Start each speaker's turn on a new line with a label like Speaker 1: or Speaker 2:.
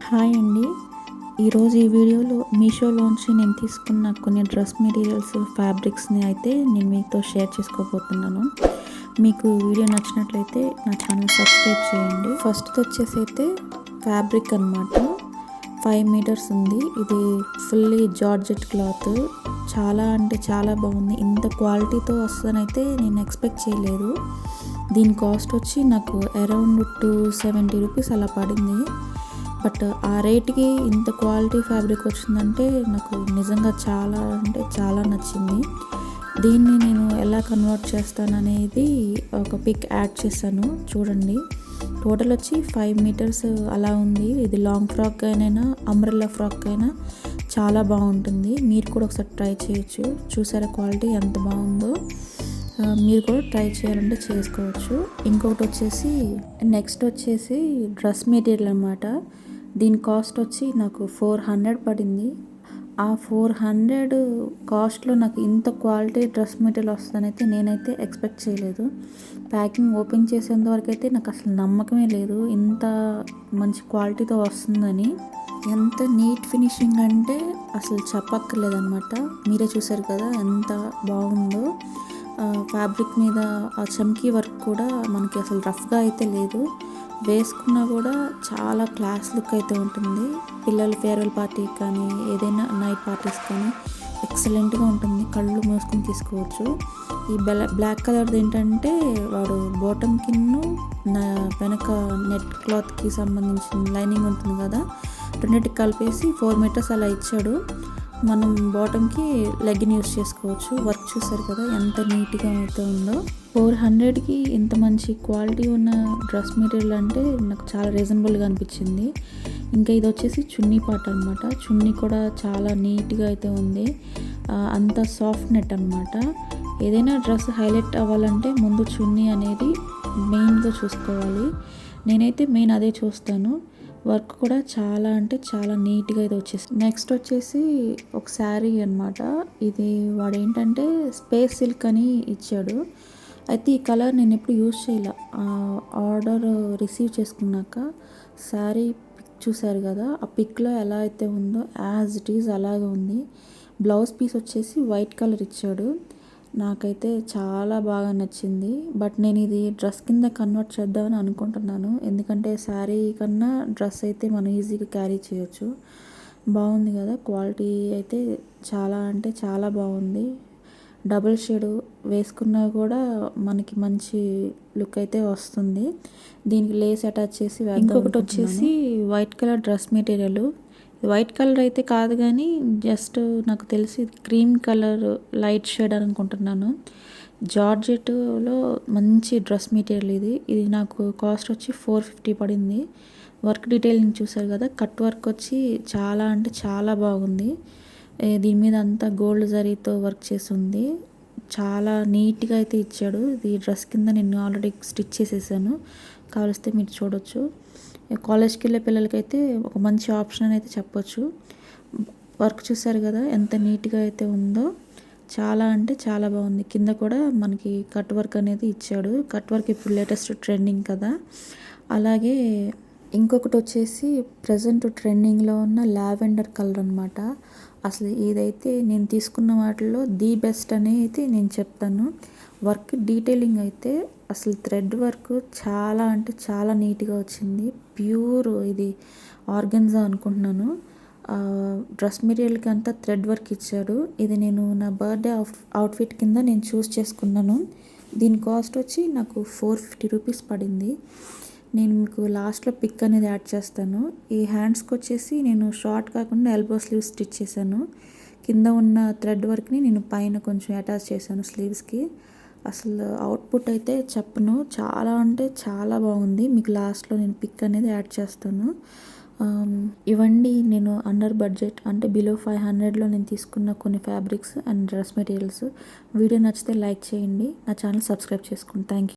Speaker 1: Hi అండి. ఈరోజు ఈ వీడియోలో మీషోలోంచి నేను తీసుకున్న కొన్ని డ్రెస్ మెటీరియల్స్, ఫ్యాబ్రిక్స్ని అయితే నేను మీతో షేర్ చేసుకోబోతున్నాను. మీకు వీడియో నచ్చినట్లయితే నా ఛానల్ సబ్స్క్రైబ్ చేయండి. ఫస్ట్ వచ్చేసి అయితే ఫ్యాబ్రిక్ అనమాట. 5 మీటర్స్ ఉంది. ఇది ఫుల్లీ జార్జెట్ క్లాత్. చాలా అంటే చాలా బాగుంది. ఇంత క్వాలిటీతో వస్తుందనైతే నేను ఎక్స్పెక్ట్ చేయలేదు. దీని కాస్ట్ వచ్చి నాకు అరౌండ్ 270 రూపీస్ అలా పడింది. బట్ ఆ రేట్కి ఇంత క్వాలిటీ ఫ్యాబ్రిక్ వచ్చిందంటే నాకు నిజంగా చాలా అంటే చాలా నచ్చింది. దీన్ని నేను ఎలా కన్వర్ట్ చేస్తాననేది ఒక పిక్ యాడ్ చేశాను, చూడండి. టోటల్ వచ్చి 5 మీటర్స్ అలా ఉంది. ఇది లాంగ్ ఫ్రాక్ అయినా అంబ్రెల్లా ఫ్రాక్ అయినా చాలా బాగుంటుంది. మీరు కూడా ఒకసారి ట్రై చేయొచ్చు. చూసారా క్వాలిటీ ఎంత బాగుందో? మీరు కూడా ట్రై చేయాలంటే చేసుకోవచ్చు. ఇంకొకటి వచ్చేసి నెక్స్ట్ వచ్చేసి డ్రెస్ మెటీరియల్ అనమాట. దీని కాస్ట్ వచ్చి నాకు 400 పడింది. ఆ 400 కాస్ట్లో నాకు ఇంత క్వాలిటీ డ్రెస్ మెటీరియల్ వస్తుందనైతే నేనైతే ఎక్స్పెక్ట్ చేయలేదు. ప్యాకింగ్ ఓపెన్ చేసేంత వరకు అయితే నాకు అసలు నమ్మకమే లేదు ఇంత మంచి క్వాలిటీతో వస్తుందని. ఎంత నీట్ ఫినిషింగ్ అంటే అసలు చెప్పక్కర్లేదన్నమాట. మీరే చూసారు కదా ఎంత బాగుందో. ఫ్యాబ్రిక్ మీద ఆ చమ్కీ వర్క్ కూడా మనకి అసలు రఫ్గా అయితే లేదు. వేసుకున్నా కూడా చాలా క్లాస్ లుక్ అయితే ఉంటుంది. పిల్లల ఫేర్వెల్ పార్టీకి కానీ ఏదైనా నైట్ పార్టీస్ కానీ ఎక్సలెంట్గా ఉంటుంది. కళ్ళు మూసుకొని తీసుకోవచ్చు. ఈ బ్లాక్ కలర్ది ఏంటంటే వాడు బాటమ్ కిన్ను వెనక నెట్ క్లాత్కి సంబంధించిన లైనింగ్ ఉంటుంది కదా, రెండింటికి కలిపేసి 4 మీటర్స్ అలా ఇచ్చాడు. మనం బాటమ్కి లెగ్గిన్ యూస్ చేసుకోవచ్చు. వర్క్ చూసారు కదా ఎంత నీట్గా అయితే ఉందో. 400కి ఇంత మంచి క్వాలిటీ ఉన్న డ్రెస్ మెటీరియల్ అంటే నాకు చాలా రీజనబుల్గా అనిపించింది. ఇంకా ఇది వచ్చేసి చున్నీ పార్ట్ అనమాట. చున్నీ కూడా చాలా నీట్గా అయితే ఉంది. అంత సాఫ్ట్ నెట్ అనమాట. ఏదైనా డ్రెస్ హైలైట్ అవ్వాలంటే ముందు చున్నీ అనేది మెయిన్గా చూసుకోవాలి. నేనైతే మెయిన్ అదే చూస్తాను. వర్క్ కూడా చాలా అంటే చాలా నీట్గా అయితే వచ్చేసి. నెక్స్ట్ వచ్చేసి ఒక శారీ అనమాట. ఇది వాడు ఏంటంటే స్పేస్ సిల్క్ అని ఇచ్చాడు. అయితే ఈ కలర్ నేను ఎప్పుడు యూజ్ చేయలే. ఆర్డర్ రిసీవ్ చేసుకున్నాక శారీ పిక్ చూసారు కదా, ఆ పిక్లో ఎలా అయితే ఉందో యాజ్ ఇట్ ఈజ్ అలాగే ఉంది. బ్లౌజ్ పీస్ వచ్చేసి వైట్ కలర్ ఇచ్చాడు. నాకైతే చాలా బాగా నచ్చింది. బట్ నేను ఇది డ్రెస్ కింద కన్వర్ట్ చేద్దామని అనుకుంటున్నాను. ఎందుకంటే శారీ కన్నా డ్రెస్ అయితే మనం ఈజీగా క్యారీ చేయొచ్చు. బాగుంది కదా క్వాలిటీ అయితే చాలా అంటే చాలా బాగుంది. డబుల్ షేడ్ వేసుకున్నా కూడా మనకి మంచి లుక్ అయితే వస్తుంది. దీనికి లేస్ అటాచ్ చేసి ఇంకొకటి వచ్చేసి white colour dress material. White colour అయితే కాదు కానీ జస్ట్ నాకు తెలిసి క్రీమ్ కలర్ లైట్ షేడ్ అనుకుంటున్నాను. జార్జెట్లో మంచి డ్రెస్ మెటీరియల్ ఇది. ఇది నాకు కాస్ట్ వచ్చి 450 పడింది. వర్క్ డీటెయిలింగ్ చూసారు కదా, కట్ వర్క్ వచ్చి చాలా అంటే చాలా బాగుంది. దీని మీద అంతా గోల్డ్ జరీతో వర్క్ చేసి ఉంది. చాలా నీట్గా అయితే ఇచ్చాడు. ఇది డ్రెస్ కింద నేను ఆల్రెడీ స్టిచ్ చేసేసాను. కావలిస్తే మీరు చూడొచ్చు. కాలేజ్కి వెళ్ళే పిల్లలకైతే ఒక మంచి ఆప్షన్ అయితే చెప్పొచ్చు. వర్క్ చూసారు కదా ఎంత నీట్గా అయితే ఉందో. చాలా అంటే చాలా బాగుంది. కింద కూడా మనకి కట్ వర్క్ అనేది ఇచ్చాడు. కట్ వర్క్ ఇప్పుడు లేటెస్ట్ ట్రెండింగ్ కదా. అలాగే ఇంకొకటి వచ్చేసి ప్రజెంట్ ట్రెండింగ్లో ఉన్న లావెండర్ కలర్ అనమాట. అసలు ఇదైతే నేను తీసుకున్న వాటిల్లో ది బెస్ట్ అని అయితే నేను చెప్తాను. వర్క్ డీటెయిలింగ్ అయితే అసలు థ్రెడ్ వర్క్ చాలా అంటే చాలా నీట్గా వచ్చింది. ప్యూర్ ఇది ఆర్గన్జా అనుకుంటున్నాను. డ్రెస్ మెటీరియల్కి అంతా థ్రెడ్ వర్క్ ఇచ్చాడు. ఇది నేను నా బర్త్డే అవుట్ఫిట్ కింద నేను చూస్ చేసుకున్నాను. దీని కాస్ట్ వచ్చి నాకు 450 రూపీస్ పడింది. నేను మీకు లాస్ట్లో పిక్ అనేది యాడ్ చేస్తాను. ఈ హ్యాండ్స్కి వచ్చేసి నేను షార్ట్ కాకుండా ఎల్బో స్లీవ్స్ స్టిచ్ చేశాను. కింద ఉన్న థ్రెడ్ వర్క్ని నేను పైన కొంచెం అటాచ్ చేశాను స్లీవ్స్కి. అసలు అవుట్పుట్ అయితే చెప్పను, చాలా అంటే చాలా బాగుంది. మీకు లాస్ట్లో నేను పిక్ అనేది యాడ్ చేస్తాను. ఇవండి నేను అండర్ బడ్జెట్ అంటే బిలో 500లో నేను తీసుకున్న కొన్ని fabrics and dress materials. Video నచ్చితే లైక్ చేయండి. నా ఛానల్ సబ్స్క్రైబ్ చేసుకోండి. Thank you.